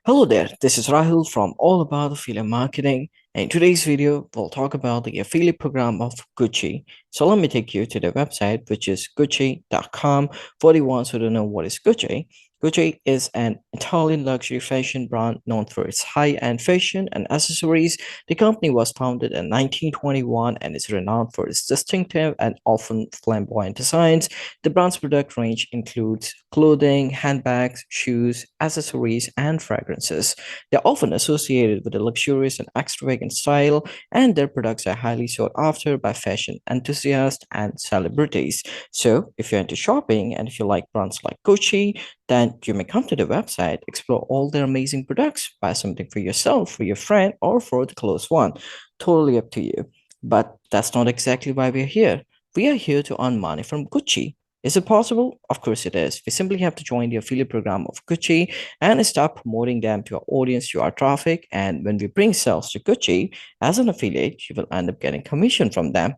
Hello there, this is Rahul from All About Affiliate Marketing. And in today's video, we'll talk about the affiliate program of Gucci. So let me take you to the website, which is Gucci.com. For the ones who don't know what is Gucci, Gucci is an Italian luxury fashion brand known for its high-end fashion and accessories. The company was founded in 1921 and is renowned for its distinctive and often flamboyant designs. The brand's product range includes clothing, handbags, shoes, accessories, and fragrances. They're often associated with a luxurious and extravagant style, and their products are highly sought after by fashion enthusiasts and celebrities. So, if you're into shopping and if you like brands like Gucci, then you may come to the website, explore all their amazing products, buy something for yourself, for your friend, or for the close one. Totally up to you. But that's not exactly why we're here. We are here to earn money from Gucci. Is it possible? Of course it is. We simply have to join the affiliate program of Gucci and start promoting them to our audience, to our traffic. And when we bring sales to Gucci as an affiliate, you will end up getting commission from them.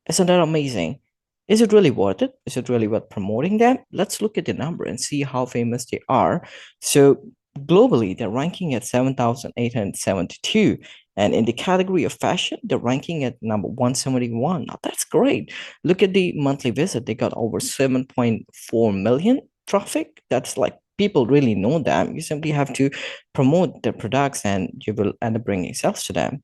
Isn't that amazing? Is it really worth it? Is it really worth promoting them? Let's look at the number and see how famous they are. So globally, they're ranking at 7,872. And in the category of fashion, they're ranking at number 171. Now that's great. Look at the monthly visit. They got over 7.4 million traffic. That's like people really know them. You simply have to promote their products and you will end up bringing sales to them.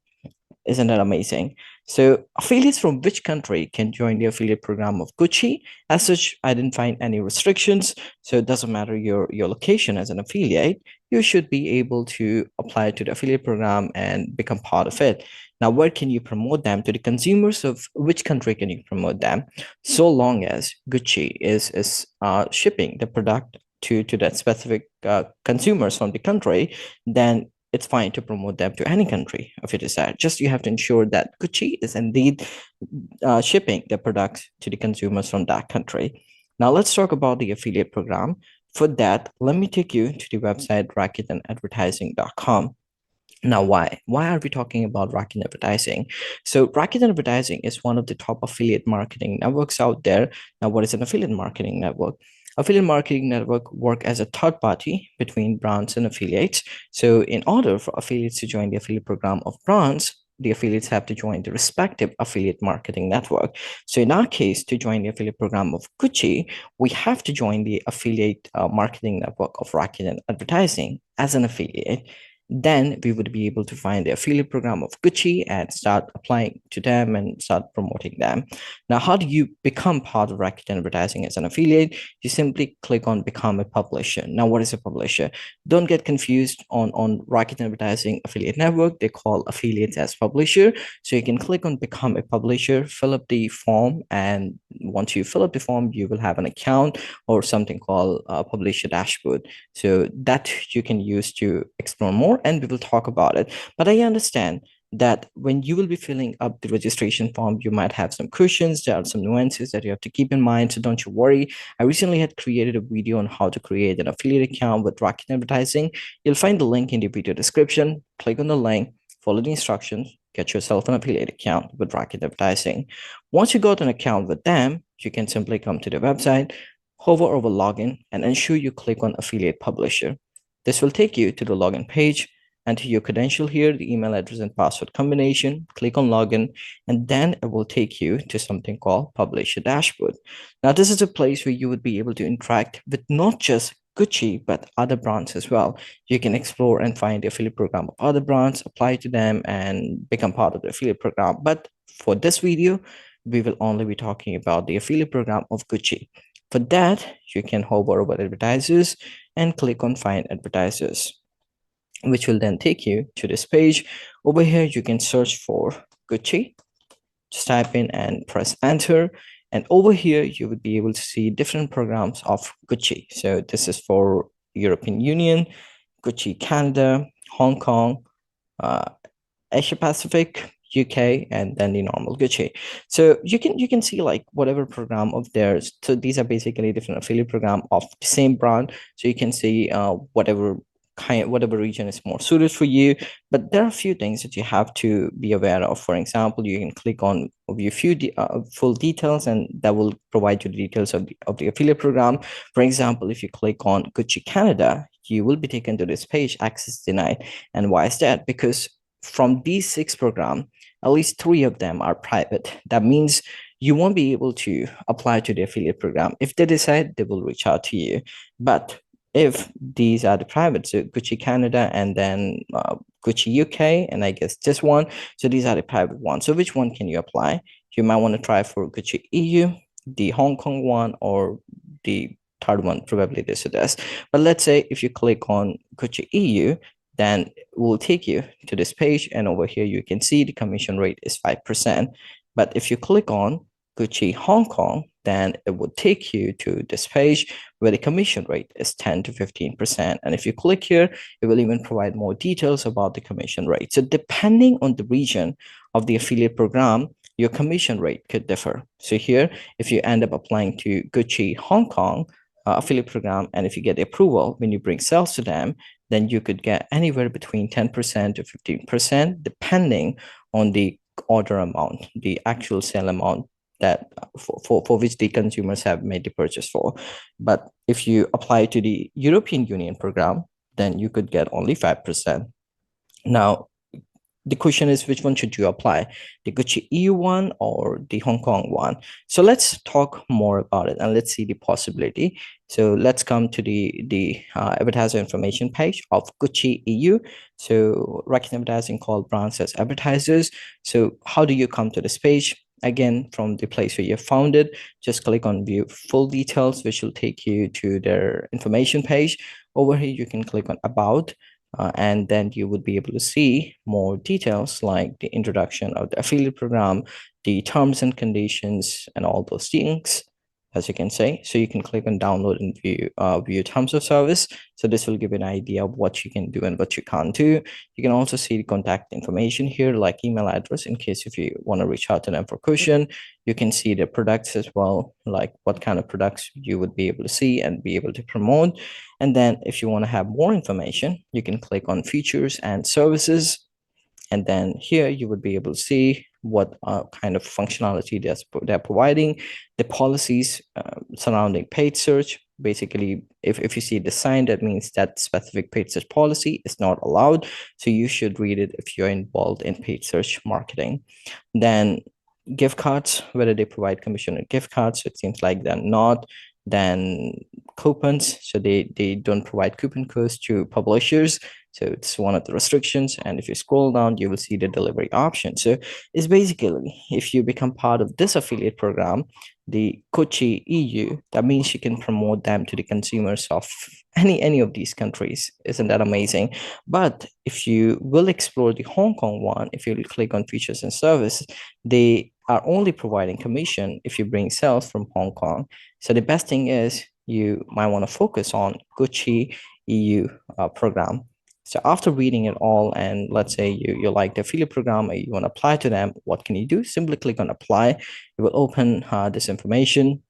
Isn't that amazing? So, affiliates from which country can join the affiliate program of Gucci? As such, I didn't find any restrictions. So, it doesn't matter your location as an affiliate, you should be able to apply to the affiliate program and become part of it. Now, where can you promote them to the consumers of which country can you promote them? So long as Gucci is shipping the product to that specific consumers from the country, then it's fine to promote them to any country if you desire. Just you have to ensure that Gucci is indeed shipping the products to the consumers from that country. Now let's talk about the affiliate program. For that, let me take you to the website rakitenadvertising.com. Now, why? Why are we talking about Rakuten Advertising? So, Rakuten Advertising is one of the top affiliate marketing networks out there. Now, what is an affiliate marketing network? Affiliate marketing network work as a third party between brands and affiliates. So, in order for affiliates to join the affiliate program of brands, the affiliates have to join the respective affiliate marketing network. So, in our case, to join the affiliate program of Gucci, we have to join the affiliate marketing network of Rakuten Advertising as an affiliate. Then we would be able to find the affiliate program of Gucci and start applying to them and start promoting them. Now, how do you become part of Rakuten Advertising as an affiliate? You simply click on Become a Publisher. Now, what is a publisher? Don't get confused on Rakuten Advertising affiliate network. They call affiliates as publisher. So you can click on Become a Publisher, fill up the form, and once you fill up the form, you will have an account or something called Publisher Dashboard. So that you can use to explore more and we will talk about it. But I understand that when you will be filling up the registration form, you might have some questions. There are some nuances that you have to keep in mind. So don't you worry. I recently had created a video on how to create an affiliate account with Rakuten Advertising. You'll find the link in the video description. Click on the link, follow the instructions, get yourself an affiliate account with Rakuten Advertising. Once you got an account with them, you can simply come to the website, hover over login, and ensure you click on affiliate publisher. This will take you to the login page. Enter your credential here, the email address and password combination, click on login, and then it will take you to something called Publisher Dashboard. Now, this is a place where you would be able to interact with not just Gucci, but other brands as well. You can explore and find the affiliate program of other brands, apply to them, and become part of the affiliate program. But for this video, we will only be talking about the affiliate program of Gucci. For that, you can hover over advertisers and click on Find Advertisers, which will then take you to this page. Over here, you can search for Gucci. Just type in and press enter. And over here, you would be able to see different programs of Gucci. So this is for European Union, Gucci Canada, Hong Kong, Asia Pacific, UK, and then the normal Gucci. So you can see like whatever program of theirs. So these are basically different affiliate program of the same brand. So you can see whatever whatever region is more suited for you. But there are a few things that you have to be aware of. For example, you can click on view full details, and that will provide you the details of the affiliate program. For example, if you click on Gucci Canada, you will be taken to this page, access denied. And why is that? Because from these 6 programs, at least 3 of them are private. That means you won't be able to apply to the affiliate program. If they decide, they will reach out to you. But if these are the private, so Gucci Canada and then Gucci UK, and I guess this one, so these are the private ones. So which one can you apply? You might want to try for Gucci EU, the Hong Kong one, or the third one, probably this or this. But let's say if you click on Gucci EU, then it will take you to this page, and over here you can see the commission rate is 5%. But if you click on Gucci Hong Kong, then it will take you to this page where the commission rate is 10 to 15%. And if you click here, it will even provide more details about the commission rate. So depending on the region of the affiliate program, your commission rate could differ. So here, if you end up applying to Gucci Hong Kong affiliate program, and if you get the approval, when you bring sales to them, then you could get anywhere between 10% to 15%, depending on the order amount, the actual sale amount that for which the consumers have made the purchase for. But if you apply to the European Union program, then you could get only 5%. Now, the question is, which one should you apply, the Gucci EU one or the Hong Kong one? So let's talk more about it, and let's see the possibility. So let's come to the advertiser information page of Gucci EU. So Rakuten Advertising called brands as advertisers. So how do you come to this page? Again, from the place where you found it, just click on view full details, which will take you to their information page. Over here, you can click on about, and then you would be able to see more details like the introduction of the affiliate program, the terms and conditions, and all those things, as you can say. So you can click on download and view terms of service. So this will give you an idea of what you can do and what you can't do. You can also see the contact information here, like email address, in case if you want to reach out to them for question. You can see the products as well, like what kind of products you would be able to see and be able to promote. And then if you want to have more information, you can click on features and services. And then here you would be able to see what kind of functionality they're providing, the policies surrounding paid search. Basically, if you see the sign, that means that specific paid search policy is not allowed. So you should read it if you're involved in paid search marketing. Then gift cards, whether they provide commission on gift cards. So it seems like they're not. Then coupons, so they don't provide coupon codes to publishers. So it's one of the restrictions. And if you scroll down, you will see the delivery option. So it's basically, if you become part of this affiliate program, the Gucci EU, that means you can promote them to the consumers of any of these countries. Isn't that amazing? But if you will explore the Hong Kong one, if you click on features and service, they are only providing commission if you bring sales from Hong Kong. So the best thing is you might want to focus on Gucci EU program. So after reading it all, and let's say you like the affiliate program or you want to apply to them, what can you do? Simply click on apply. It will open this information.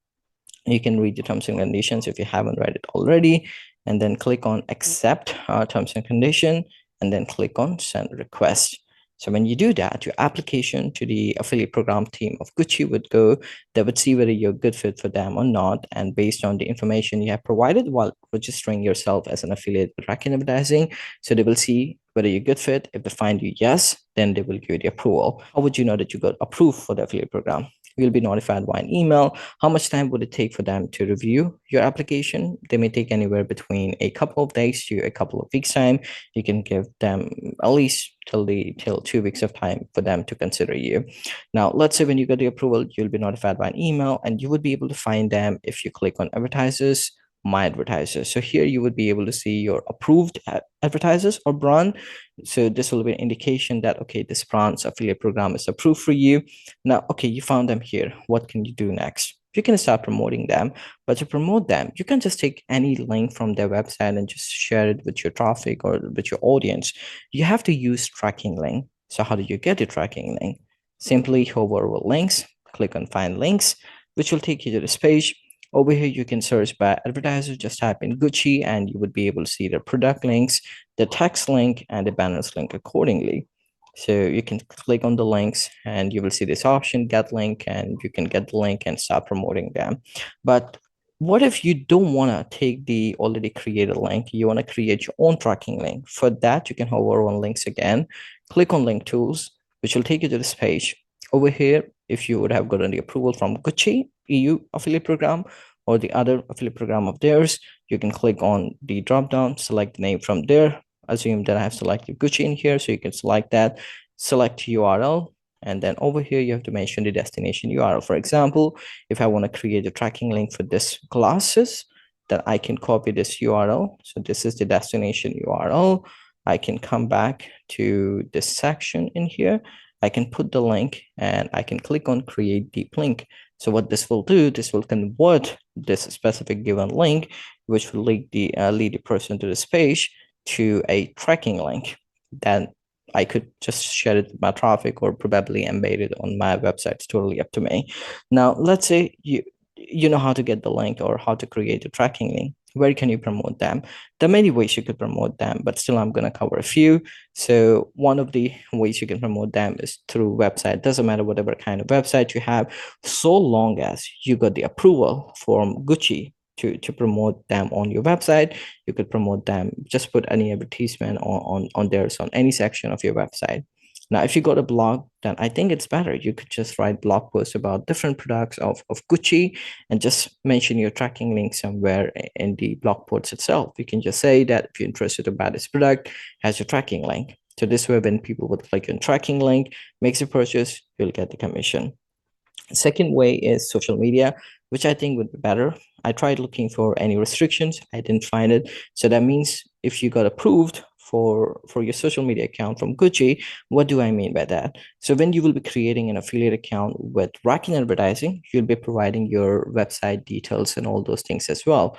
You can read the terms and conditions if you haven't read it already, and then click on accept terms and condition, and then click on send request. So when you do that, your application to the affiliate program team of Gucci would go. They would see whether you're a good fit for them or not. And based on the information you have provided while registering yourself as an affiliate with Rakuten Advertising, so they will see whether you're a good fit. If they find you yes, then they will give you the approval. How would you know that you got approved for the affiliate program? You'll be notified by an email. How much time would it take for them to review your application? They may take anywhere between a couple of days to a couple of weeks time. You can give them at least till 2 weeks of time for them to consider you. Now, let's say when you get the approval, you'll be notified by an email, and you would be able to find them if you click on advertisers, my advertisers. So here you would be able to see your approved advertisers or brand. So this will be an indication that, okay, this brand's affiliate program is approved for you. Now, okay, you found them here. What can you do next? You can start promoting them, but to promote them, you can just take any link from their website and just share it with your traffic or with your audience. You have to use tracking link. So how do you get the tracking link? Simply hover over links, click on find links, which will take you to this page. Over here, you can search by advertiser, just type in Gucci, and you would be able to see the product links, the text link, and the banners link accordingly. So you can click on the links and you will see this option, get link, and you can get the link and start promoting them. But what if you don't want to take the already created link? You want to create your own tracking link. For that, you can hover on links again, click on link tools, which will take you to this page. Over here, if you would have gotten the approval from Gucci EU affiliate program or the other affiliate program of theirs, you can click on the drop down, select the name from there. Assume that I have selected Gucci in here, so you can select that, select URL, and then over here you have to mention the destination URL. For example, if I want to create a tracking link for this glasses, then I can copy this URL. So this is the destination URL. I can come back to this section in here. I can put the link and I can click on create deep link. So what this will do, this will convert this specific given link, which will lead the person to this page, to a tracking link that I could just share it with my traffic or probably embed it on my website. It's totally up to me. Now, let's say you know how to get the link or how to create a tracking link. Where can you promote them? There are many ways you could promote them, but still I'm going to cover a few. So one of the ways you can promote them is through website. Doesn't matter whatever kind of website you have, so long as you got the approval from Gucci to promote them on your website. You could promote them, just put any advertisement on theirs on any section of your website. Now, if you got a blog, then I think it's better. You could just write blog posts about different products of Gucci and just mention your tracking link somewhere in the blog post itself. You can just say that if you're interested about this product, has your tracking link. So this way, when people would click on tracking link, makes a purchase, you'll get the commission. Second way is social media, which I think would be better. I tried looking for any restrictions. I didn't find it. So that means if you got approved for your social media account from Gucci, what do I mean by that? So when you will be creating an affiliate account with Rakuten Advertising, you'll be providing your website details and all those things as well.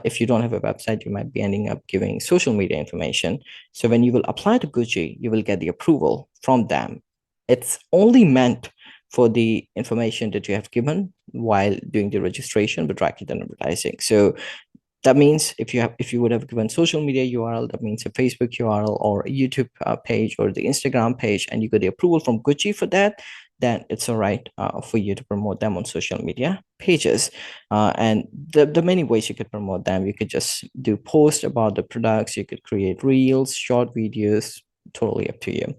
If you don't have a website, you might be ending up giving social media information. So when you will apply to Gucci, you will get the approval from them. It's only meant for the information that you have given while doing the registration with Rakuten Advertising. So that means if you would have given social media URL, that means a Facebook URL or a YouTube page or the Instagram page, and you got the approval from Gucci for that, then it's all right for you to promote them on social media pages. And the many ways you could promote them, you could just do posts about the products, you could create reels, short videos, totally up to you.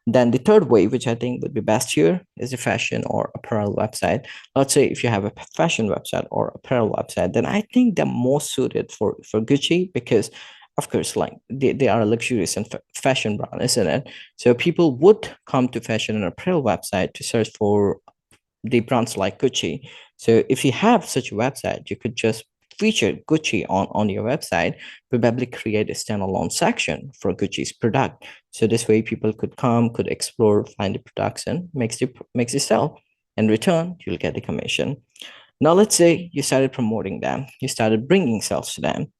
Then the third way, which I think would be best here, is a fashion or apparel website. Let's say if you have a fashion website or apparel website, then I think they're more suited for Gucci because, of course, like they are a luxurious and fashion brand, isn't it? So people would come to fashion and apparel website to search for the brands like Gucci. So if you have such a website, you could just feature Gucci on your website, probably create a standalone section for Gucci's product. So this way people could come, could explore, find the products and makes it sell. In return, you'll get the commission. Now let's say you started promoting them, you started bringing sales to them.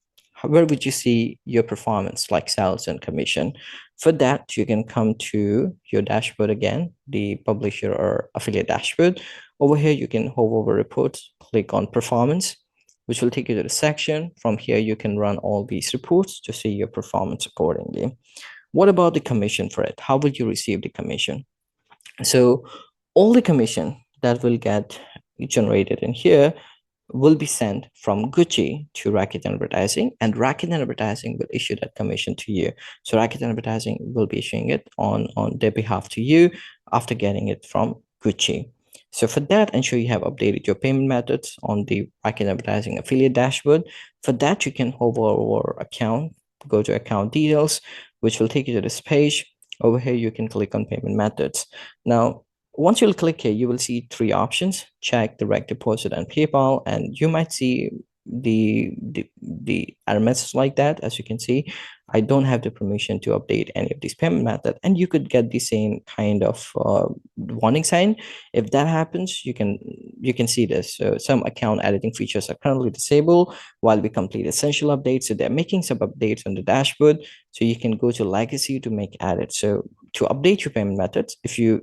Where would you see your performance like sales and commission? For that, you can come to your dashboard again, the publisher or affiliate dashboard. Over here, you can hover over reports, click on performance, which will take you to the section. From here, you can run all these reports to see your performance accordingly. What about the commission for it? How will you receive the commission? So all the commission that will get generated in here will be sent from Gucci to Rakuten Advertising, and Rakuten Advertising will issue that commission to you. So Rakuten Advertising will be issuing it on their behalf to you after getting it from Gucci. So for that, ensure you have updated your payment methods on the Rakuten Advertising affiliate dashboard. For that, you can hover over account, go to account details, which will take you to this page. Over here, you can click on payment methods. Now, once you'll click here, you will see three options: check, direct deposit, and PayPal. And you might see the error message like that. As you can see, I don't have the permission to update any of these payment method, and you could get the same kind of warning sign. If that happens, you can see this. So some account editing features are currently disabled while we complete essential updates. So they're making some updates on the dashboard, so you can go to legacy to make edits. So to update your payment methods, if you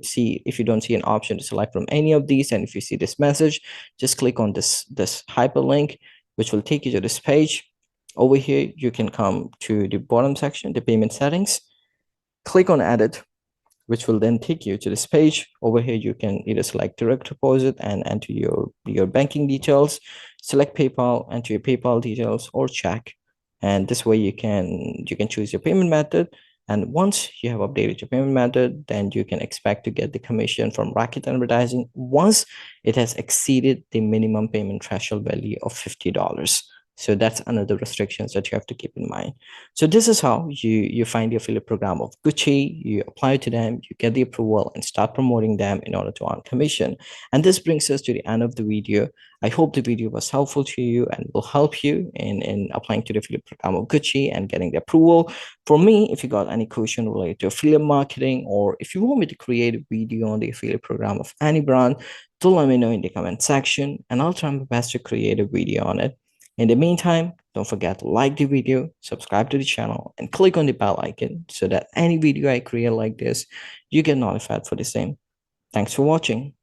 don't see an option to select from any of these, and if you see this message, just click on this hyperlink, which will take you to this page. Over here, you can come to the bottom section, the payment settings, click on edit, which will then take you to this page. Over here, you can either select direct deposit and enter your banking details, select PayPal, enter your PayPal details, or check. And this way you can choose your payment method. And once you have updated your payment method, then you can expect to get the commission from Racket Advertising once it has exceeded the minimum payment threshold value of $50. So that's another restrictions that you have to keep in mind. So this is how you find the affiliate program of Gucci, you apply to them, you get the approval, and start promoting them in order to earn commission. And this brings us to the end of the video. I hope the video was helpful to you and will help you in applying to the affiliate program of Gucci and getting the approval. For me, if you got any question related to affiliate marketing, or if you want me to create a video on the affiliate program of any brand, do let me know in the comment section, and I'll try my best to create a video on it. In the meantime, don't forget to like the video, subscribe to the channel, and click on the bell icon so that any video I create like this, you get notified for the same. Thanks for watching.